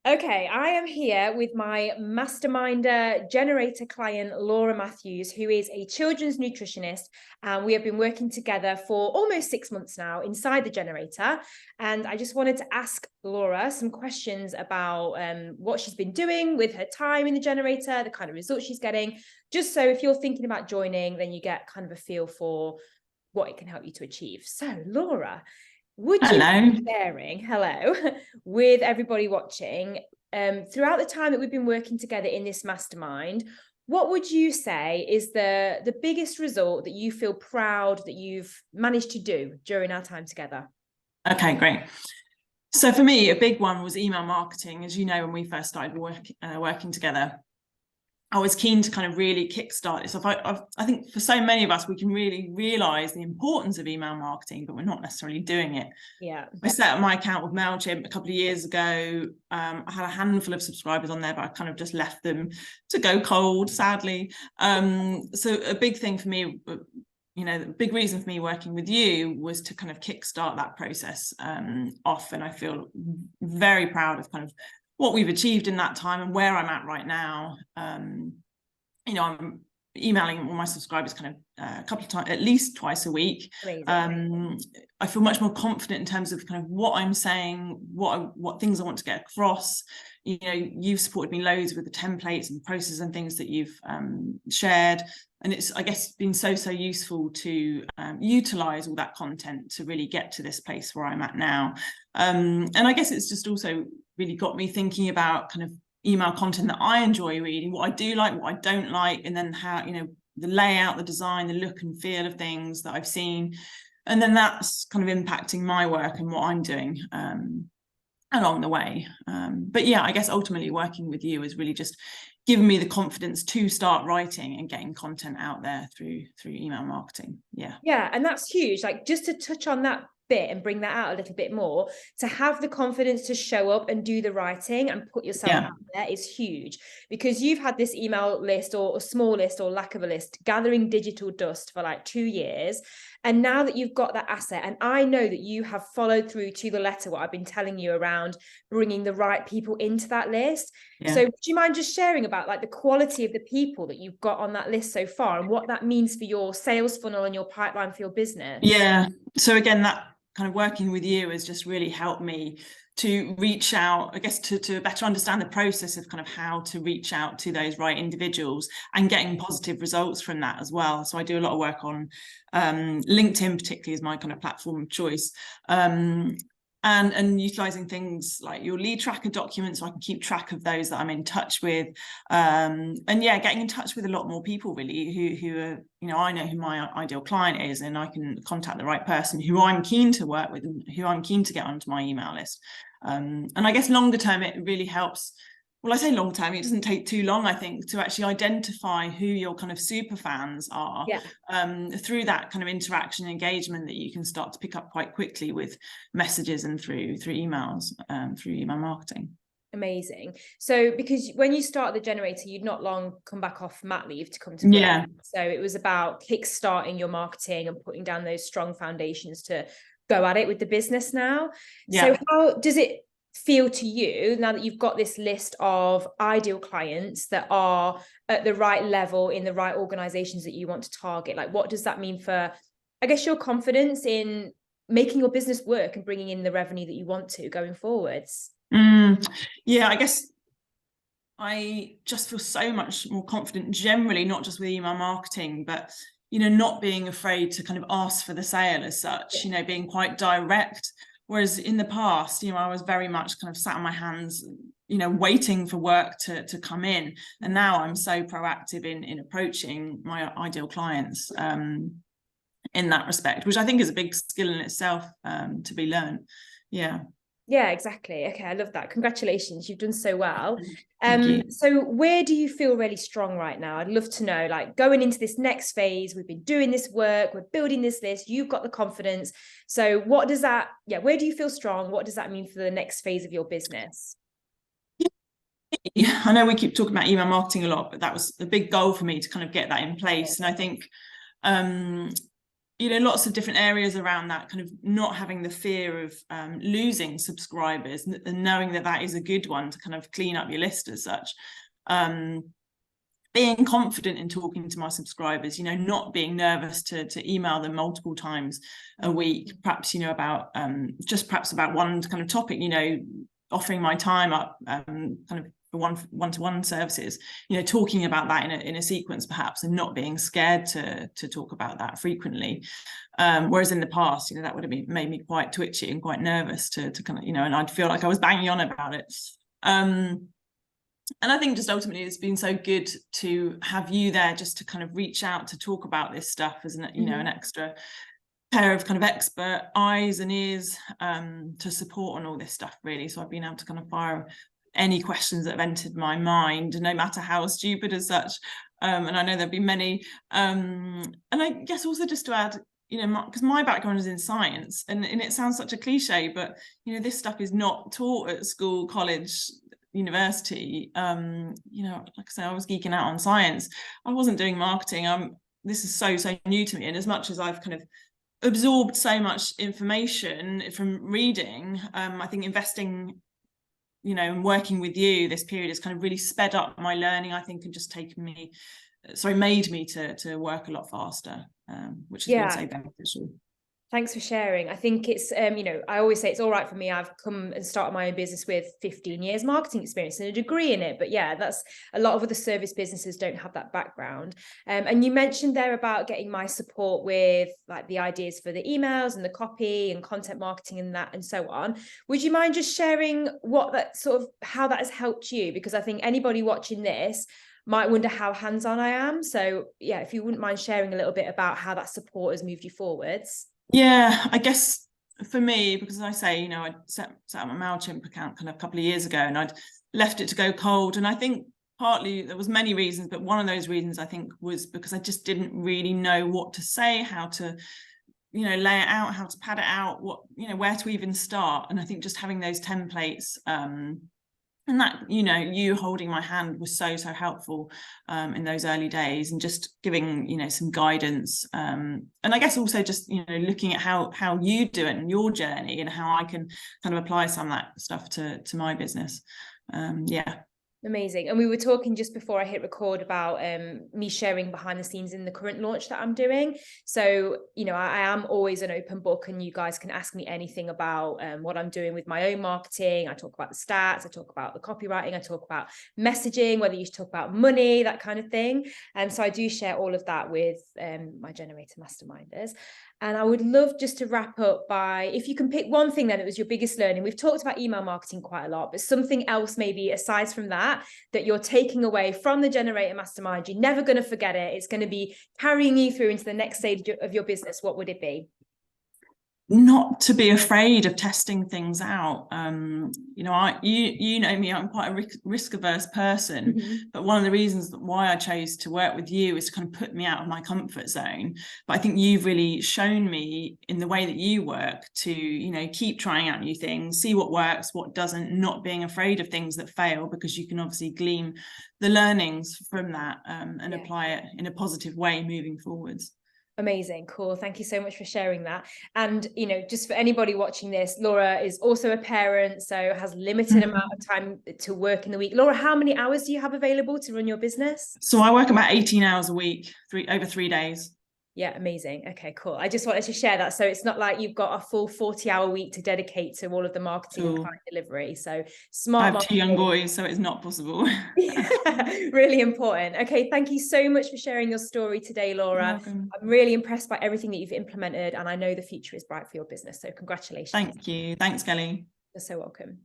Okay, I am here with my masterminder generator client, Laura Matthews, who is a children's nutritionist. And we have been working together for almost 6 months now inside the generator. And I just wanted to ask Laura some questions about what she's been doing with her time in the generator, the kind of results she's getting, just so if you're thinking about joining, then you get kind of a feel for what it can help you to achieve. So, Laura, would you Hello. be sharing, hello, with everybody watching, throughout the time that we've been working together in this mastermind, what would you say is the biggest result that you feel proud that you've managed to do during our time together? Okay, great. So for me, a big one was email marketing. As you know, when we first started working together, I was keen to kind of really kickstart this. I think for so many of us, we can really realize the importance of email marketing, but we're not necessarily doing it. Yeah. I set up my account with MailChimp a couple of years ago. I had a handful of subscribers on there, but I kind of just left them to go cold, sadly. So a big thing for me, the big reason for me working with you was to kind of kickstart that process off. And I feel very proud of kind of what we've achieved in that time and where I'm at right now. I'm emailing all my subscribers kind of a couple of times, at least twice a week. I feel much more confident in terms of kind of what I'm saying, what things I want to get across. You've supported me loads with the templates and processes and things that you've shared. And it's, I guess, been so useful to utilize all that content to really get to this place where I'm at now. And I guess it's just also really got me thinking about kind of email content that I enjoy reading, what I do like, what I don't like, and then how, the layout, the design, the look and feel of things that I've seen. And then that's kind of impacting my work and what I'm doing along the way. But yeah, I guess ultimately working with you has really just given me the confidence to start writing and getting content out there through email marketing. Yeah, and that's huge. Like, just to touch on that bit and bring that out a little bit more, to have the confidence to show up and do the writing and put yourself out there is huge, because you've had this email list or a small list or lack of a list gathering digital dust for like 2 years. And now that you've got that asset, and I know that you have followed through to the letter what I've been telling you around bringing the right people into that list. So do you mind just sharing about like the quality of the people that you've got on that list so far and what that means for your sales funnel and your pipeline for your business? Yeah. So again, that kind of working with you has just really helped me to reach out, I guess, to better understand the process of kind of how to reach out to those right individuals and getting positive results from that as well. So I do a lot of work on LinkedIn, particularly as my kind of platform of choice. And utilizing things like your lead tracker documents so I can keep track of those that I'm in touch with. And yeah, getting in touch with a lot more people really who are, I know who my ideal client is, and I can contact the right person who I'm keen to work with and who I'm keen to get onto my email list. And I guess longer term, it really helps. Well, I say long term, it doesn't take too long, I think, to actually identify who your kind of super fans are through that kind of interaction and engagement that you can start to pick up quite quickly with messages and through emails, through email marketing. Amazing. So because when you started the generator, you'd not long come back off mat leave to come to work. So it was about kickstarting your marketing and putting down those strong foundations to go at it with the business now. So how does it feel to you now that you've got this list of ideal clients that are at the right level in the right organizations that you want to target? Like, what does that mean for, I guess, your confidence in making your business work and bringing in the revenue that you want to going forwards? Yeah, I guess I just feel so much more confident generally, not just with email marketing, but not being afraid to kind of ask for the sale as such, being quite direct. Whereas in the past, I was very much kind of sat on my hands, waiting for work to come in. And now I'm so proactive in approaching my ideal clients in that respect, which I think is a big skill in itself to be learned. Yeah, exactly. Okay, I love that. Congratulations, you've done so well. So where do you feel really strong right now? I'd love to know, like, going into this next phase, we've been doing this work, we're building this list, you've got the confidence. So what does that, where do you feel strong? What does that mean for the next phase of your business? I know we keep talking about email marketing a lot, but that was a big goal for me to kind of get that in place. And I think you know, lots of different areas around that, kind of not having the fear of losing subscribers, and knowing that that is a good one to kind of clean up your list as such. Being confident in talking to my subscribers, you know, not being nervous to email them multiple times a week, perhaps, you know, about just perhaps about one kind of topic, you know, offering my time up kind of for one-to-one services, you know, talking about that in a sequence perhaps, and not being scared to talk about that frequently. Whereas in the past, you know, that would have made me quite twitchy and quite nervous to kind of, you know, and I'd feel like I was banging on about it. And I think just ultimately it's been so good to have you there just to kind of reach out to talk about this stuff as an, you know, an extra pair of kind of expert eyes and ears to support on all this stuff, really. So I've been able to kind of fire any questions that have entered my mind, no matter how stupid as such. And I know there'll be many. And I guess also just to add, you know, because my background is in science, and it sounds such a cliche, but, you know, this stuff is not taught at school, college, university. You know, like I said, I was geeking out on science. I wasn't doing marketing. This is so new to me. And as much as I've kind of absorbed so much information from reading, I think investing, you know, and working with you this period has kind of really sped up my learning, I think, and just made me to work a lot faster, which has been so beneficial. Thanks for sharing. I think it's, you know, I always say it's all right for me. I've come and started my own business with 15 years marketing experience and a degree in it. But yeah, that's a lot of other service businesses don't have that background. And you mentioned there about getting my support with like the ideas for the emails and the copy and content marketing and that and so on. Would you mind just sharing what that sort of, how that has helped you? Because I think anybody watching this might wonder how hands-on I am. So yeah, if you wouldn't mind sharing a little bit about how that support has moved you forwards. Yeah, I guess for me, because as I say, you know, I set up my MailChimp account kind of a couple of years ago, and I'd left it to go cold. And I think partly there was many reasons, but one of those reasons I think was because I just didn't really know what to say, how to, you know, lay it out, how to pad it out, what, you know, where to even start. And I think just having those templates, and that, you know, you holding my hand was so helpful in those early days, and just giving, you know, some guidance, and I guess also just, you know, looking at how you do it and your journey, and how I can kind of apply some of that stuff to my business. Yeah. Amazing. And we were talking just before I hit record about me sharing behind the scenes in the current launch that I'm doing. So, you know, I am always an open book, and you guys can ask me anything about what I'm doing with my own marketing. I talk about the stats, I talk about the copywriting, I talk about messaging, whether you talk about money, that kind of thing. And so I do share all of that with my Generator Masterminders. And I would love just to wrap up by, if you can pick one thing then that was your biggest learning. We've talked about email marketing quite a lot, but something else maybe aside from that you're taking away from the Generator Mastermind, you're never going to forget it, it's going to be carrying you through into the next stage of your business, what would it be? Not to be afraid of testing things out. You know, you know me, I'm quite a risk averse person, but one of the reasons why I chose to work with you is to kind of put me out of my comfort zone. But I think you've really shown me in the way that you work to, you know, keep trying out new things, see what works, what doesn't, not being afraid of things that fail, because you can obviously glean the learnings from that and apply it in a positive way moving forwards. Amazing. Cool. Thank you so much for sharing that. And, you know, just for anybody watching this, Laura is also a parent, so has limited amount of time to work in the week. Laura, how many hours do you have available to run your business? So I work about 18 hours a week, over 3 days. Yeah, amazing. Okay, cool. I just wanted to share that. So it's not like you've got a full 40-hour week to dedicate to all of the marketing and client delivery. So smart. I have 2 young boys, so it's not possible. Yeah, really important. Okay, thank you so much for sharing your story today, Laura. I'm really impressed by everything that you've implemented, and I know the future is bright for your business. So congratulations. Thank you. Thanks, Kelly. You're so welcome.